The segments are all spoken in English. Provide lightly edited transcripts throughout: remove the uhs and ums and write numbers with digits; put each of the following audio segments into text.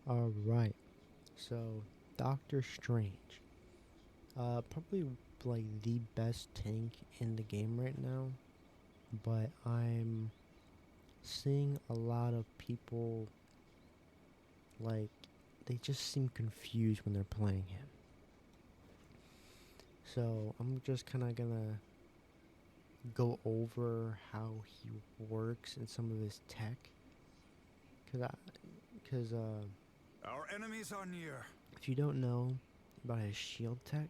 Alright, so Doctor Strange. Probably like the best tank in the game right now, but I'm seeing a lot of people like they just seem confused when they're playing him. So I'm just kind of gonna go over how he works and some of his tech, cause Our enemies are near. if you don't know about his shield tech,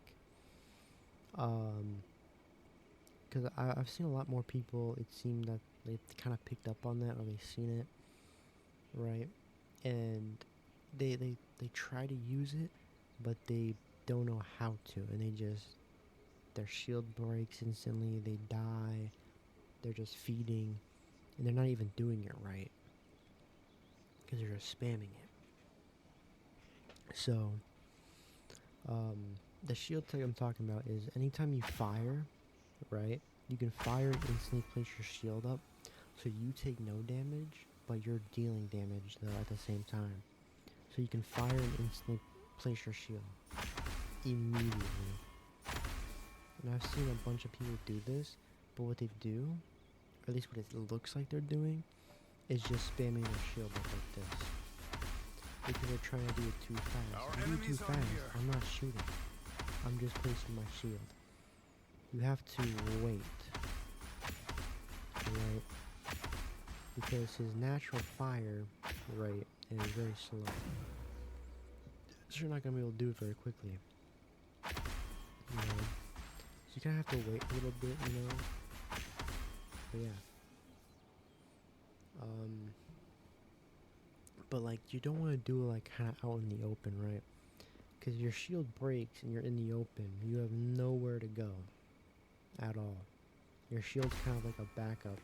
um, because I've seen a lot more people. It seemed that they kind of picked up on that or they seen it, right? And they try to use it, but they don't know how to, and they just their shield breaks instantly. They die. They're just feeding, and they're not even doing it right because they're just spamming it. So, um, the shield tech I'm talking about is anytime you fire, right? You can fire and instantly place your shield up, so you take no damage, but you're dealing damage though at the same time. So you can fire and instantly place your shield immediately. And I've seen a bunch of people do this, but what they do, or at least what it looks like they're doing, is just spamming their shield up like this. Because they're trying to do it too fast. Our If you do it too enemies are fast, near. I'm not shooting. I'm just placing my shield. You have to wait, right? Because his natural fire rate is very slow. So you're not going to be able to do it very quickly. You know? So you kind of have to wait a little bit, you know? But yeah. Um, but like, you don't want to do it like kind of out in the open, right? Because your shield breaks and you're in the open. You have nowhere to go at all. Your shield's kind of like a backup,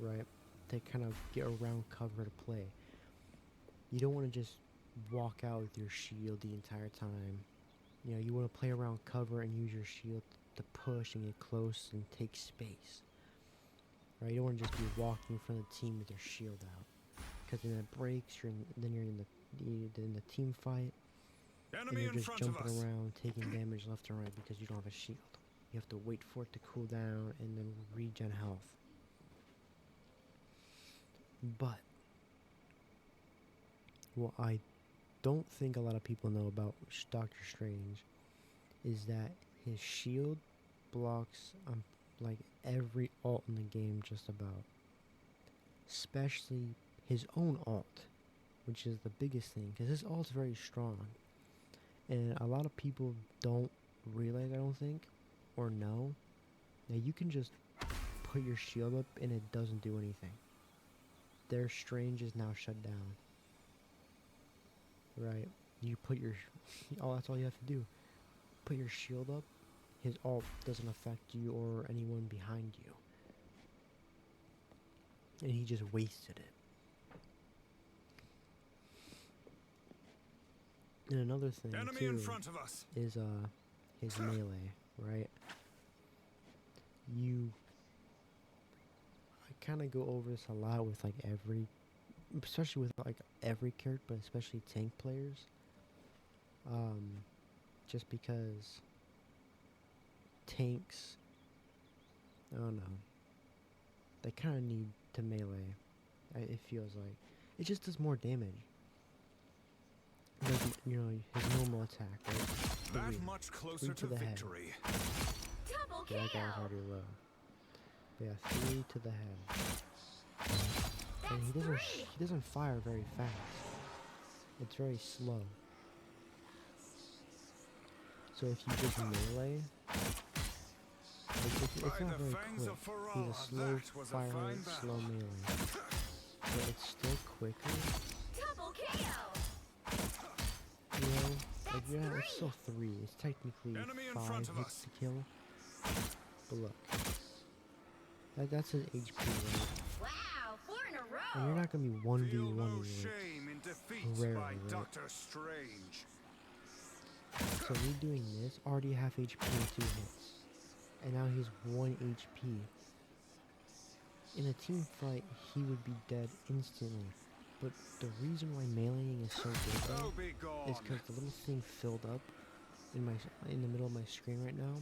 right? To kind of get around cover to play. You don't want to just walk out with your shield the entire time. You know, you want to play around cover and use your shield to push and get close and take space. Right? You don't want to just be walking in front of the team with your shield out. Because then it breaks, then you're in the team fight, and Enemy you're in just front of jumping us. around, taking damage left and right because you don't have a shield. You have to wait for it to cool down and then regen health. But what I don't think a lot of people know about Doctor Strange is that his shield blocks like every alt in the game just about. Especially his own alt, which is the biggest thing because his alt's very strong. And a lot of people don't realize, I don't think, or know, that you can just put your shield up and it doesn't do anything. Their Strange is now shut down. Right? You put your. Oh, that's all you have to do. Put your shield up, his ult doesn't affect you or anyone behind you. And he just wasted it. And another thing, Enemy in too, front of us. is his melee, right? You I kind of go over this a lot with like especially with like every character, but especially tank players. Um, just because tanks, I don't know, they kind of need to melee. It feels like it just does more damage. Like you know his normal attack, right? That Three, much three closer to to the head. victory. Double Yeah, that guy was kill! already low. But yeah, three to the head. And That's three! he doesn't fire very fast. It's very slow. So if you just melee, it's By not the very fangs quick. of He's Farah, a slow that was a fire fine rate, slow battle. melee. But it's still quicker. Double KO! You know? Like That's yeah, it's three! still three. It's technically Enemy in 5 front of hits us. to kill. But look. That's his HP, right? Wow, four in a And you're row! not gonna be Feel 1v1 no like shame in defeat rarely, by right? Doctor Strange. So me doing this, already half HP in 2 hits. And now he's 1 HP. In a team fight, he would be dead instantly. But the reason why meleeing is so good So though be gone. is because the little thing filled up in the middle of my screen right now.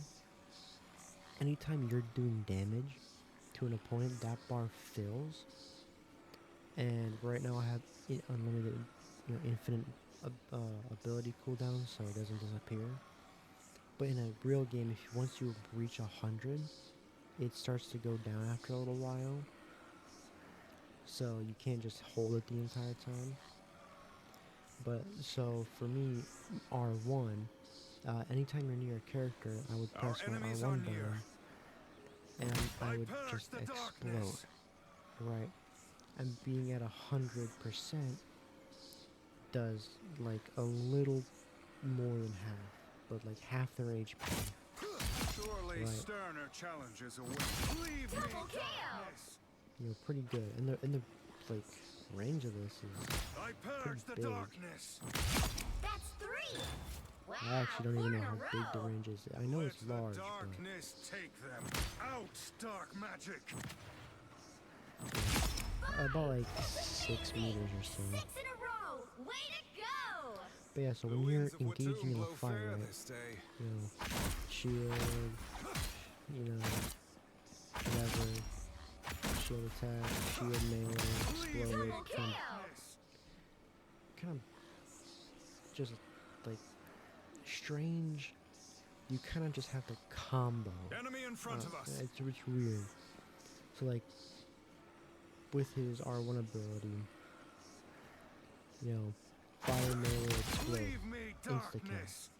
Anytime you're doing damage to an opponent, that bar fills. And right now I have unlimited, infinite ability cooldown, so it doesn't disappear. But in a real game, once you reach 100, it starts to go down after a little while. So you can't just hold it the entire time. But so for me, R1, anytime you're near a character, I would Our press my enemies R1 are button, near. and I would purge just the explode. darkness. Right, and being at 100% does like a little more than half, but like half their HP. Surely Right. sterner challenges await. Leave me, Double kill. darkness. Pretty good, and the like range of this is. I purge the big. darkness. That's 3. Wow, I actually don't 4 even in know a how big the row. range is. I know Let it's the large, but darkness take them. Out, dark magic. about like 6 meters or so. 6 in a row. Way to go. But yeah, so The when you're winds of engaging Watum in a blow fight, fair right? this day. Shield, whatever, shield attack, shield melee, explode, Double kill. kind of just like strange. You kind of just have to combo. Enemy in front of us. It's weird. So like with his R1 ability, fire melee explode. Leave me, Insta-kill. darkness.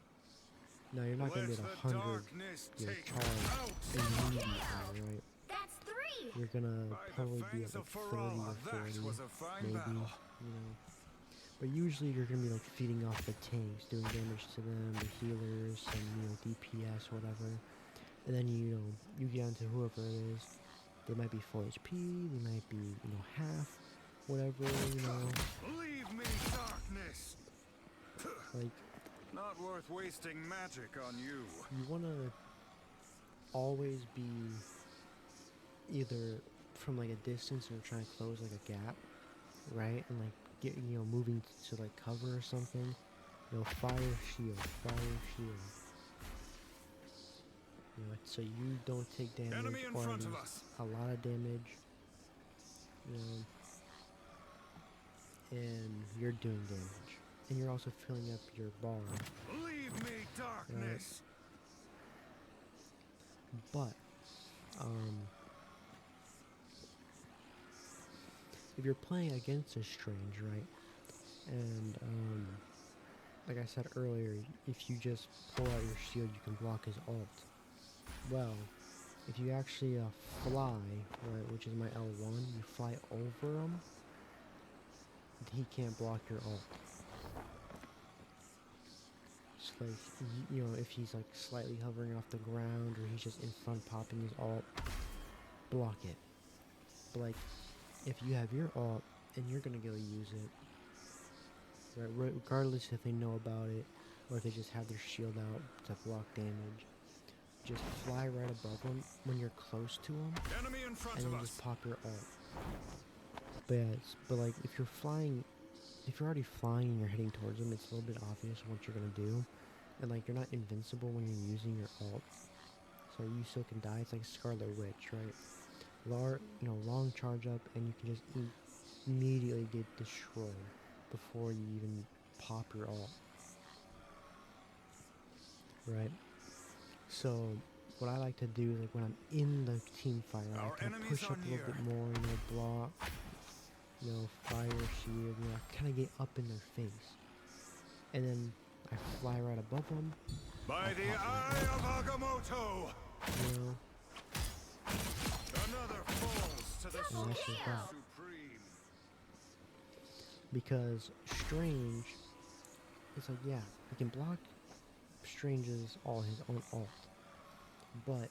Now you're not gonna Let get the 100 darkness take them charge out. immediately, right? That's 3. You're gonna By probably the be fangs at of like 30 or Farah, 40, that was a fine maybe, battle. But usually you're gonna be like feeding off the tanks, doing damage to them, the healers, some DPS, whatever. And then you get onto whoever it is. They might be full HP, they might be half, whatever. Leave me, darkness. Like Not worth wasting magic on you. you wanna always be either from like a distance or trying to close like a gap, right? And like get moving to like cover or something. Fire shield, so you don't take damage Enemy in or front of lose us. a lot of damage. And you're doing damage, and you're also filling up your bar. Leave me, darkness. But if you're playing against a strange, right, and like I said earlier, if you just pull out your shield, you can block his ult. Well, if you actually fly, right, which is my L1, you fly over him, he can't block your ult. It's like, if he's like slightly hovering off the ground, or he's just in front popping his ult, block it. But like, if you have your ult and you're gonna go use it, right, regardless if they know about it or if they just have their shield out to block damage, just fly right above them when you're close to them, Enemy in front and of then us. just pop your ult. But yeah, but like if you're already flying and you're heading towards them, it's a little bit obvious what you're gonna do, and like you're not invincible when you're using your ult, so you still can die. It's like Scarlet Witch, right? Long charge up, and you can just immediately get destroyed before you even pop your ult, right? So what I like to do is, like, when I'm in the team fight, I Our like to enemies push are up a little near. bit more, block, fire shield, kind of get up in their face, and then I fly right above them, By the eye of Agamotto. you Another falls to the And that's just kill. that. Supreme. Because Strange, it's like, yeah, he can block Strange's his own ult, but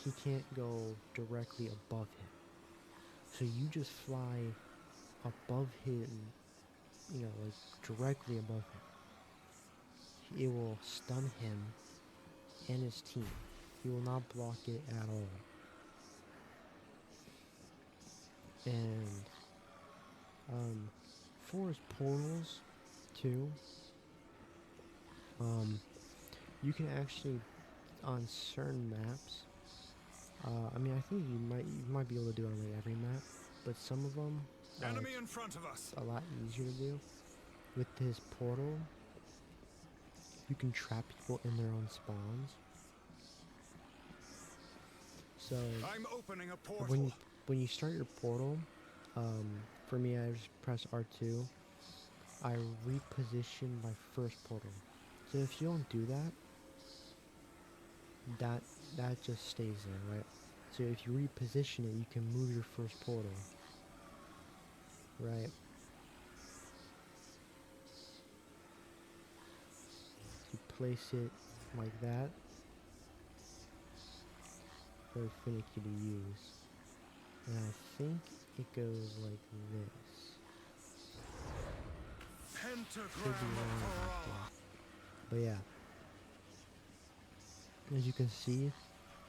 he can't go directly above him. So you just fly above him, like directly above him. It will stun him and his team. He will not block it at all. And 4 is portals, too. You can actually, on certain maps, I mean, I think you might be able to do it on like every map, but some of them, Enemy in front of us. a lot easier to do. With this portal, you can trap people in their own spawns. So I'm opening a portal. when you start your portal, for me, I just press R2. I reposition my first portal. So if you don't do that, that just stays there, right? So if you reposition it, you can move your first portal, right? You place it like that. Very finicky to use. And I think it goes like this. Could be Pentagram wrong of about Hurrah. that. But yeah. As you can see,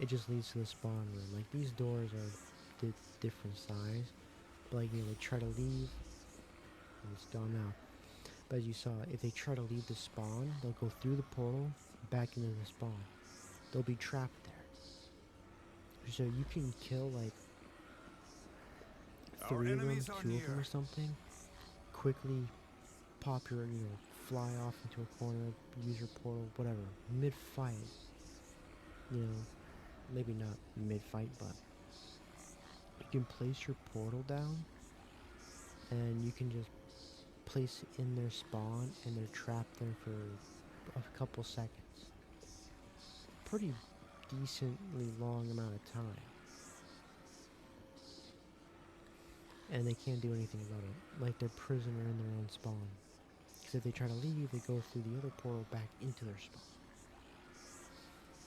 it just leads to the spawn room. Like, these doors are different size. But like, you know, they try to leave, and it's gone now. But as you saw, if they try to leave the spawn, they'll go through the portal, back into the spawn. They'll be trapped there. So you can kill like Our 3 of them, enemies 2 are of them near. or something. Quickly pop your, you know, fly off into a corner, use your portal, whatever. Mid-fight. You know, maybe not mid-fight, but you can place your portal down, and you can just place it in their spawn, and they're trapped there for a couple seconds. Pretty decently long amount of time. And they can't do anything about it. Like, they're prisoner in their own spawn. Because if they try to leave, they go through the other portal back into their spawn.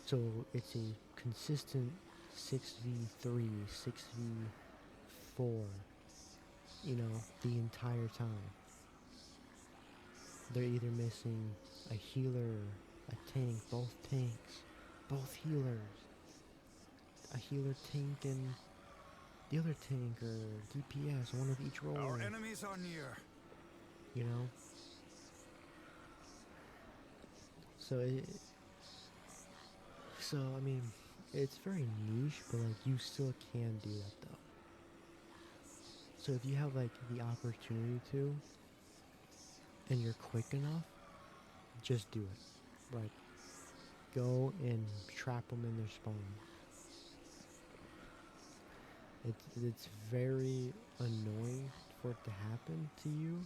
So it's a consistent 6v3, 6v4, you know, the entire time. They're either missing a healer, a tank, both tanks, both healers, a healer, tank, and the other tank, or DPS, one of each role. Our enemies are near. You know? So I mean, it's very niche, but like, you still can do that though. So if you have like the opportunity to, and you're quick enough, just do it. Like, go and trap them in their spawn. It's very annoying for it to happen to you,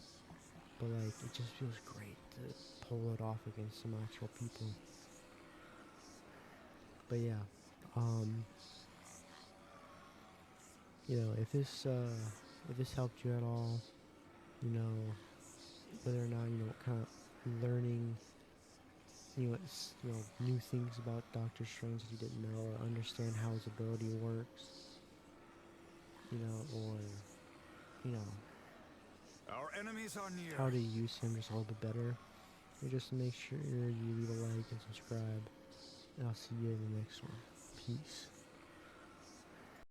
but like, it just feels great to pull it off against some actual people. But yeah, you know, if this helped you at all, you know, whether or not, you know, kind of learning, you know, new things about Doctor Strange that you didn't know, or understand how his ability works, you know, or, you know, Our enemies are near. how to use him just a little bit better, and just make sure you leave a like and subscribe, and I'll see you in the next one. Peace.